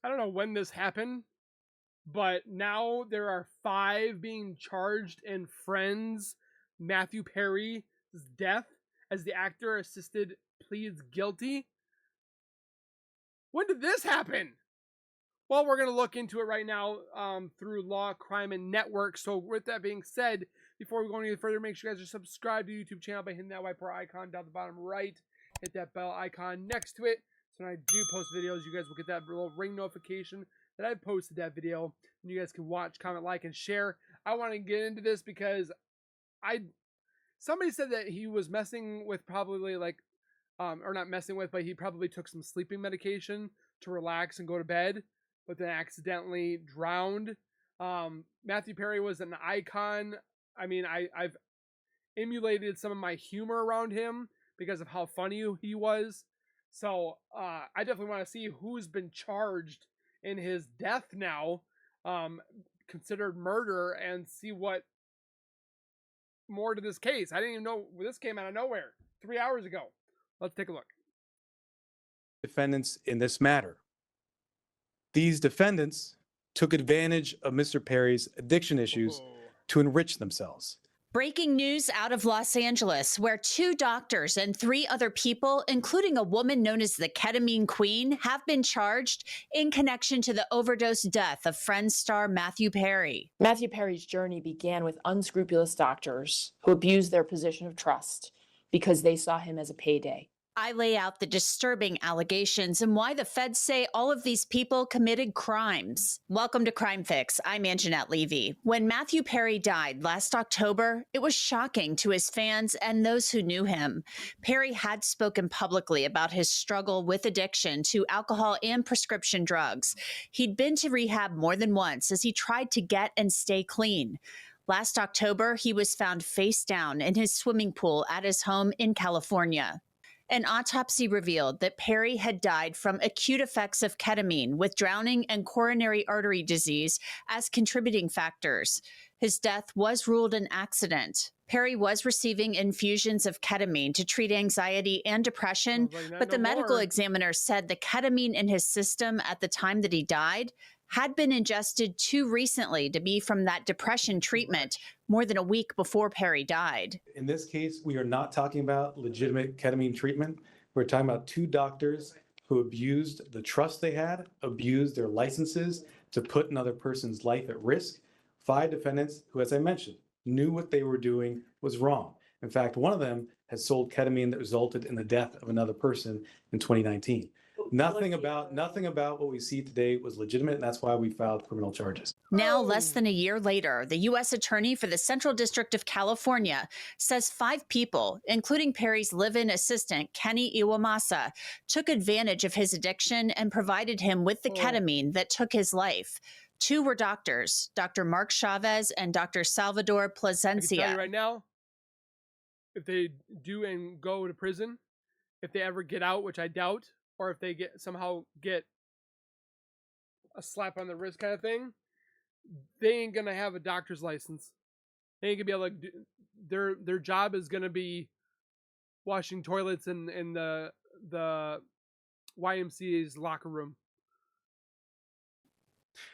I don't know when this happened, but now there are 5 being charged in Friends Matthew Perry's death as the actor assisted pleads guilty. When did this happen? Well, we're going to look into it right now through Law, Crime, and Network. So with that being said, before we go any further, make sure you guys are subscribed to the YouTube channel by hitting that white bar icon down the bottom right. Hit that bell icon next to it. So when I do post videos, you guys will get that little ring notification that I posted that video. And you guys can watch, comment, like, and share. I want to get into this because somebody said that he was messing with probably like, or not messing with, but he probably took some sleeping medication to relax and go to bed, but then accidentally drowned. Matthew Perry was an icon. I mean, I've emulated some of my humor around him because of how funny he was. So I definitely want to see who's been charged in his death now, considered murder, and see what more to this case. I didn't even know this came out of nowhere 3 hours ago. Let's take a look. Defendants in this matter. These defendants took advantage of Mr. Perry's addiction issues to enrich themselves. Breaking news out of Los Angeles, where 2 doctors and 3 other people, including a woman known as the Ketamine Queen, have been charged in connection to the overdose death of Friends star Matthew Perry. Matthew Perry's journey began with unscrupulous doctors who abused their position of trust because they saw him as a payday. I lay out the disturbing allegations and why the feds say all of these people committed crimes. Welcome to Crime Fix. I'm Anjanette Levy. When Matthew Perry died last October, it was shocking to his fans and those who knew him. Perry had spoken publicly about his struggle with addiction to alcohol and prescription drugs. He'd been to rehab more than once as he tried to get and stay clean. Last October, he was found face down in his swimming pool at his home in California. An autopsy revealed that Perry had died from acute effects of ketamine, with drowning and coronary artery disease as contributing factors. His death was ruled an accident. Perry was receiving infusions of ketamine to treat anxiety and depression, but the medical examiner said the ketamine in his system at the time that he died had been ingested too recently to be from that depression treatment more than a week before Perry died. In this case, we are not talking about legitimate ketamine treatment. We're talking about 2 doctors who abused the trust they had, abused their licenses to put another person's life at risk. 5 defendants who, as I mentioned, knew what they were doing was wrong. In fact, one of them had sold ketamine that resulted in the death of another person in 2019. Nothing about what we see today was legitimate, and that's why we filed criminal charges. Now, less than a year later, the U.S. Attorney for the Central District of California says 5 people, including Perry's live-in assistant, Kenny Iwamasa, took advantage of his addiction and provided him with the ketamine that took his life. 2 were doctors, Dr. Mark Chavez and Dr. Salvador Plasencia. I can tell you right now, if they do and go to prison, if they ever get out, which I doubt, or if they somehow get a slap on the wrist kind of thing, they ain't gonna have a doctor's license. They ain't gonna be able to do, their job is gonna be washing toilets in the YMCA's locker room.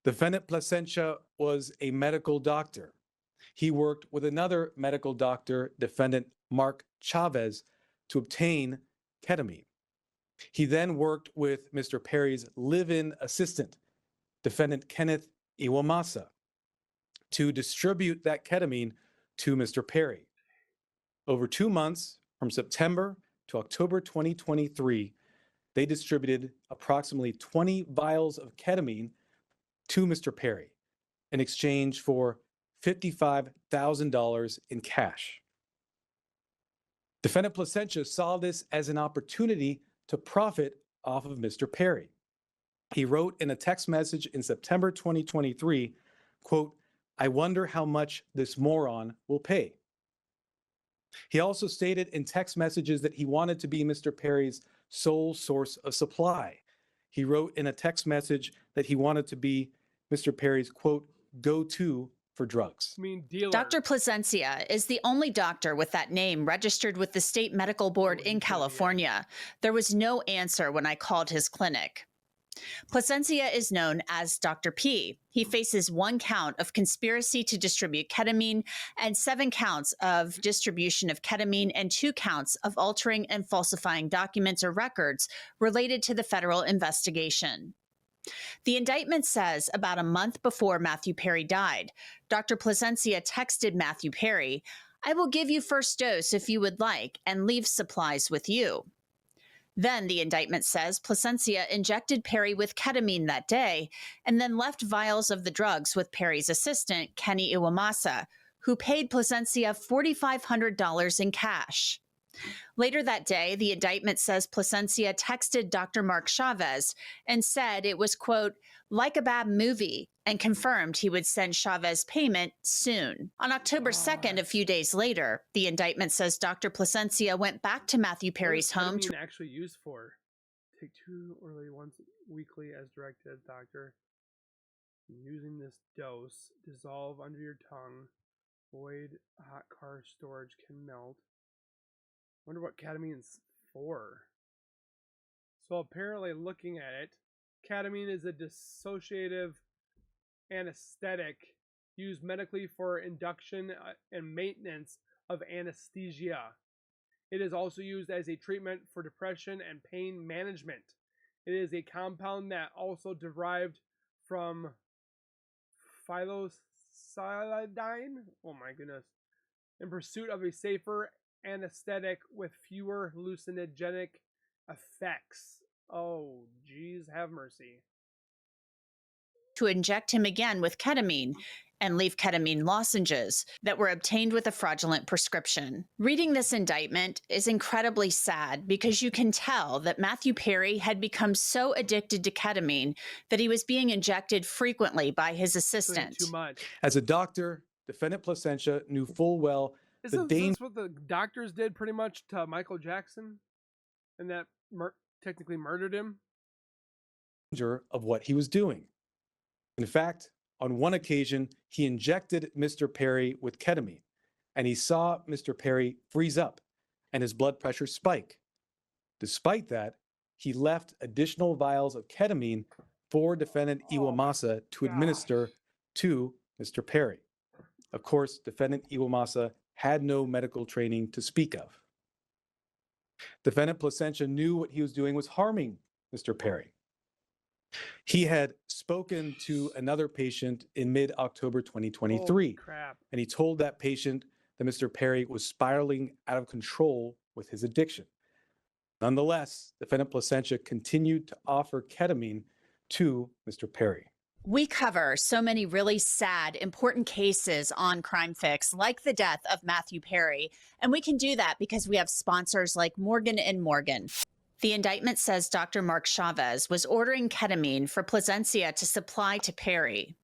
Defendant Plasencia was a medical doctor. He worked with another medical doctor, defendant Mark Chavez, to obtain ketamine. He then worked with Mr. Perry's live-in assistant, defendant Kenneth Iwamasa, to distribute that ketamine to Mr. Perry. Over 2 months, from September to October 2023, they distributed approximately 20 vials of ketamine to Mr. Perry in exchange for $55,000 in cash. Defendant Plasencia saw this as an opportunity to profit off of Mr. Perry. He wrote in a text message in September 2023, quote, "I wonder how much this moron will pay." He also stated in text messages that he wanted to be Mr. Perry's sole source of supply. He wrote in a text message that he wanted to be Mr. Perry's, quote, "go-to for drugs." Dr. Plasencia is the only doctor with that name registered with the state medical board in California. There was no answer when I called his clinic. Plasencia is known as Dr. P. He faces 1 count of conspiracy to distribute ketamine and 7 counts of distribution of ketamine and 2 counts of altering and falsifying documents or records related to the federal investigation. The indictment says about a month before Matthew Perry died, Dr. Plasencia texted Matthew Perry, "I will give you first dose if you would like and leave supplies with you." Then the indictment says Plasencia injected Perry with ketamine that day and then left vials of the drugs with Perry's assistant, Kenny Iwamasa, who paid Plasencia $4,500 in cash. Later that day, the indictment says Plasencia texted Dr. Mark Chavez and said it was, quote, "like a bad movie," and confirmed he would send Chavez payment soon. On October 2nd, a few days later, the indictment says Dr. Plasencia went back to Matthew Perry's home. What is ketamine actually used for? Take 2 orally once weekly as directed, doctor. Using this dose, dissolve under your tongue. Void hot car storage can melt. Wonder what ketamine's for. So apparently, looking at it, ketamine is a dissociative anesthetic used medically for induction and maintenance of anesthesia. It is also used as a treatment for depression and pain management. It is a compound that also derived from psilocybin. Oh my goodness. In pursuit of a safer anesthetic with fewer hallucinogenic effects. Oh, geez, have mercy. To inject him again with ketamine and leave ketamine lozenges that were obtained with a fraudulent prescription. Reading this indictment is incredibly sad because you can tell that Matthew Perry had become so addicted to ketamine that he was being injected frequently by his assistant. Too much. As a doctor, defendant Plasencia knew full well Isn't this what the doctors did pretty much to Michael Jackson? And that technically murdered him? danger of what he was doing. In fact, on one occasion, he injected Mr. Perry with ketamine, and he saw Mr. Perry freeze up and his blood pressure spike. Despite that, he left additional vials of ketamine for defendant Iwamasa to administer to Mr. Perry. Of course, defendant Iwamasa had no medical training to speak of. Defendant Plasencia knew what he was doing was harming Mr. Perry. He had spoken to another patient in mid-October 2023, and he told that patient that Mr. Perry was spiraling out of control with his addiction. Nonetheless, defendant Plasencia continued to offer ketamine to Mr. Perry. We cover so many really sad, important cases on Crime Fix, like the death of Matthew Perry. And we can do that because we have sponsors like Morgan & Morgan. The indictment says Dr. Mark Chavez was ordering ketamine for Plasencia to supply to Perry.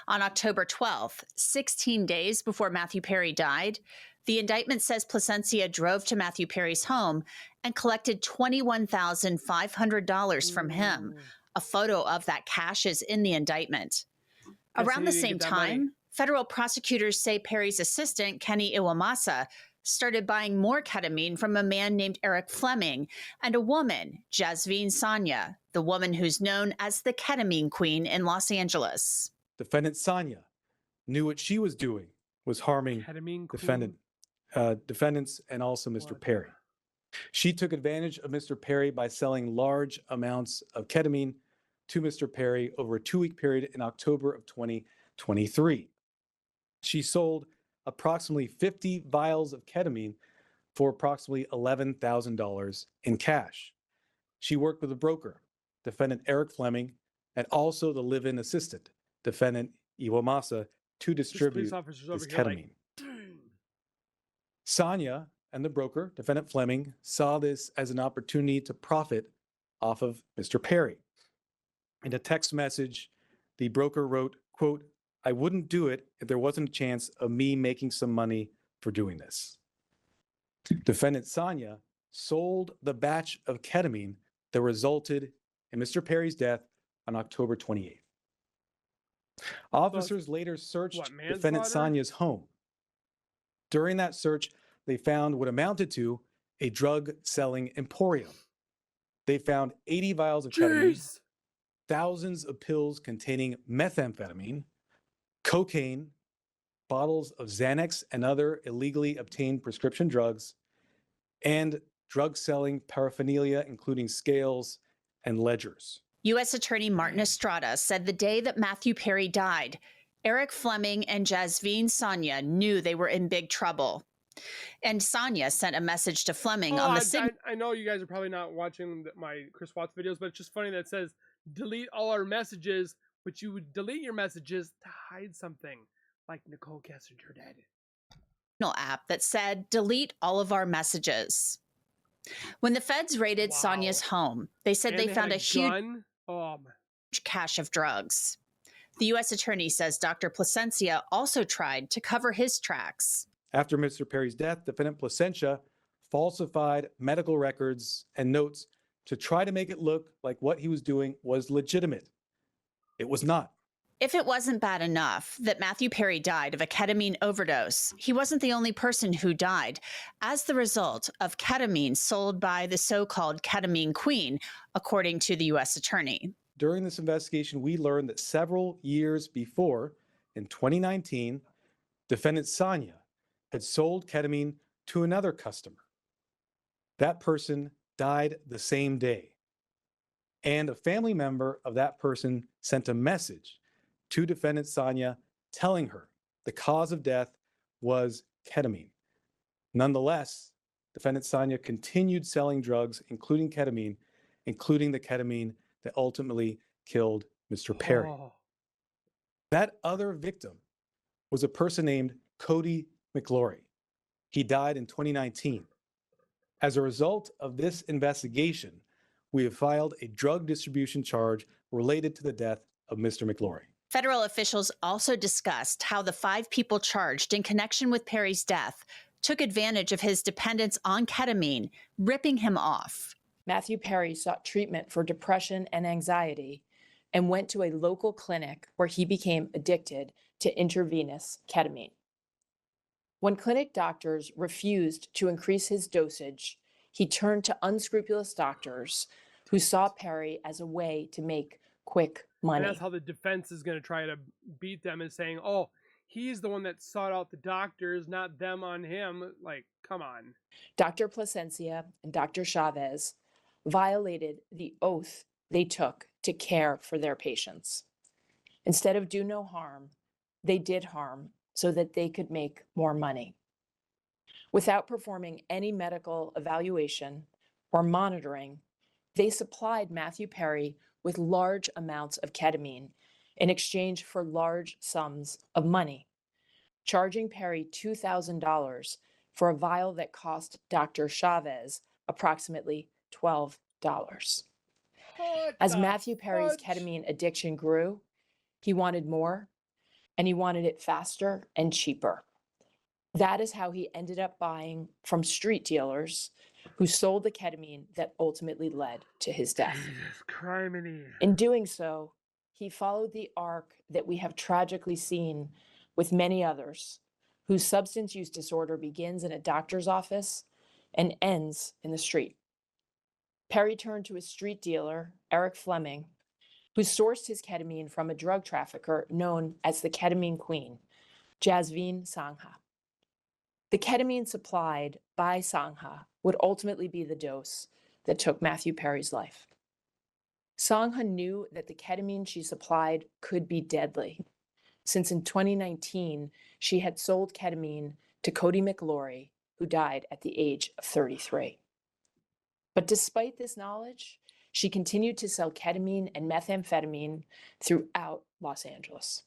On October 12th, 16 days before Matthew Perry died, the indictment says Plasencia drove to Matthew Perry's home and collected $21,500 from him. A photo of that cash is in the indictment. Around the same time, federal prosecutors say Perry's assistant, Kenny Iwamasa, started buying more ketamine from a man named Eric Fleming and a woman, Jasvine Sanya, the woman who's known as the ketamine queen in Los Angeles. Defendant Sanya knew what she was doing was harming defendants and also Mr. Perry. She took advantage of Mr. Perry by selling large amounts of ketamine to Mr. Perry over a 2-week period in October of 2023. She sold approximately 50 vials of ketamine for approximately $11,000 in cash. She worked with a broker, defendant Eric Fleming, and also the live-in assistant, defendant Iwamasa, to distribute his ketamine. Sanya and the broker, defendant Fleming, saw this as an opportunity to profit off of Mr. Perry. In a text message, the broker wrote, quote, "I wouldn't do it if there wasn't a chance of me making some money for doing this." Defendant Sanya sold the batch of ketamine that resulted in Mr. Perry's death on October 28th. Officers later searched defendant Sanya's home. During that search, they found what amounted to a drug-selling emporium. They found 80 vials of ketamine, thousands of pills containing methamphetamine, cocaine, bottles of Xanax and other illegally obtained prescription drugs, and drug selling paraphernalia, including scales and ledgers. U.S. Attorney Martin Estrada said the day that Matthew Perry died, Eric Fleming and Jasveen Sanya knew they were in big trouble. And Sanya sent a message to Fleming on the I know you guys are probably not watching my Chris Watts videos, but it's just funny that it says delete all our messages, but you would delete your messages to hide something, like Nicole Kessinger did. app that said delete all of our messages. When the feds raided Sanya's home, they said they found a huge cache of drugs. The U.S. attorney says Dr. Plasencia also tried to cover his tracks. After Mr. Perry's death, defendant Plasencia falsified medical records and notes to try to make it look like what he was doing was legitimate. It was not. If it wasn't bad enough that Matthew Perry died of a ketamine overdose, he wasn't the only person who died as the result of ketamine sold by the so-called ketamine queen, according to the U.S. attorney. During this investigation, we learned that several years before, in 2019, defendant Sanya had sold ketamine to another customer. That person died the same day. And a family member of that person sent a message to defendant Sanya telling her the cause of death was ketamine. Nonetheless, defendant Sanya continued selling drugs, including ketamine, including the ketamine that ultimately killed Mr. Perry. That other victim was a person named Cody McLaury. He died in 2019. As a result of this investigation, we have filed a drug distribution charge related to the death of Mr. McLaury. Federal officials also discussed how the 5 people charged in connection with Perry's death took advantage of his dependence on ketamine, ripping him off. Matthew Perry sought treatment for depression and anxiety and went to a local clinic where he became addicted to intravenous ketamine. When clinic doctors refused to increase his dosage, he turned to unscrupulous doctors who saw Perry as a way to make quick money. And that's how the defense is going to try to beat them, is saying, oh, he's the one that sought out the doctors, not them on him. Like, come on. Dr. Plasencia and Dr. Chavez violated the oath they took to care for their patients. Instead of do no harm, they did harm so that they could make more money. Without performing any medical evaluation or monitoring, they supplied Matthew Perry with large amounts of ketamine in exchange for large sums of money, charging Perry $2,000 for a vial that cost Dr. Chavez approximately $12. As Matthew Perry's ketamine addiction grew, he wanted more, and he wanted it faster and cheaper. That is how he ended up buying from street dealers who sold the ketamine that ultimately led to his death. In doing so, he followed the arc that we have tragically seen with many others, whose substance use disorder begins in a doctor's office and ends in the street. Perry turned to his street dealer, Eric Fleming, who sourced his ketamine from a drug trafficker known as the ketamine queen, Jasveen Sanya. The ketamine supplied by Sanya would ultimately be the dose that took Matthew Perry's life. Sanya knew that the ketamine she supplied could be deadly, since in 2019, she had sold ketamine to Cody McLaury, who died at the age of 33. But despite this knowledge, she continued to sell ketamine and methamphetamine throughout Los Angeles.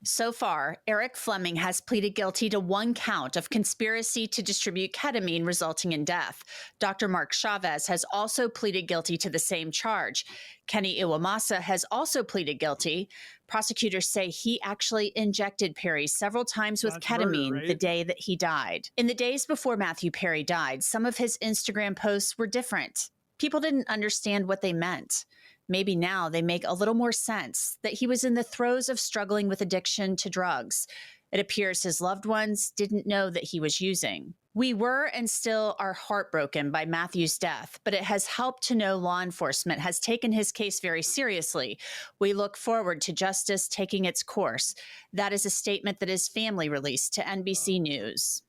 So far, Eric Fleming has pleaded guilty to 1 count of conspiracy to distribute ketamine resulting in death. Dr. Mark Chavez has also pleaded guilty to the same charge. Kenny Iwamasa has also pleaded guilty. Prosecutors say he actually injected Perry several times with ketamine the day that he died. In the days before Matthew Perry died, some of his Instagram posts were different. People didn't understand what they meant. Maybe now they make a little more sense that he was in the throes of struggling with addiction to drugs. It appears his loved ones didn't know that he was using. We were and still are heartbroken by Matthew's death, but it has helped to know law enforcement has taken his case very seriously. We look forward to justice taking its course. That is a statement that his family released to NBC News.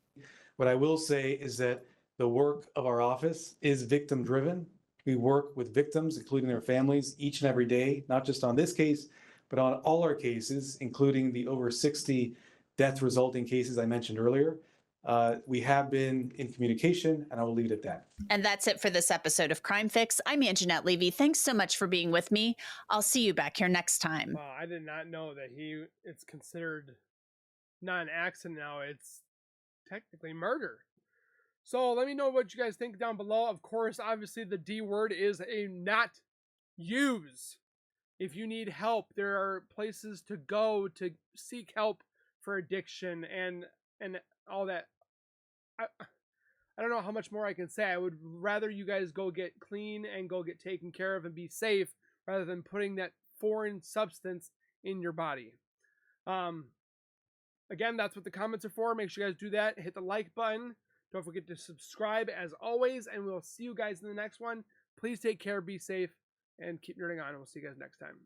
What I will say is that the work of our office is victim driven. We work with victims, including their families, each and every day, not just on this case, but on all our cases, including the over 60 death resulting cases I mentioned earlier. We have been in communication, and I will leave it at that. And that's it for this episode of Crime Fix. I'm Anjanette Levy. Thanks so much for being with me. I'll see you back here next time. Wow, I did not know that it's considered not an accident now. It's technically murder. So let me know what you guys think down below. Of course, obviously the D word is a not use. If you need help, there are places to go to seek help for addiction and all that. I don't know how much more I can say. I would rather you guys go get clean and go get taken care of and be safe rather than putting that foreign substance in your body. Again, that's what the comments are for. Make sure you guys do that. Hit the like button. Don't forget to subscribe as always, and we'll see you guys in the next one. Please take care, be safe, and keep nerding on. We'll see you guys next time.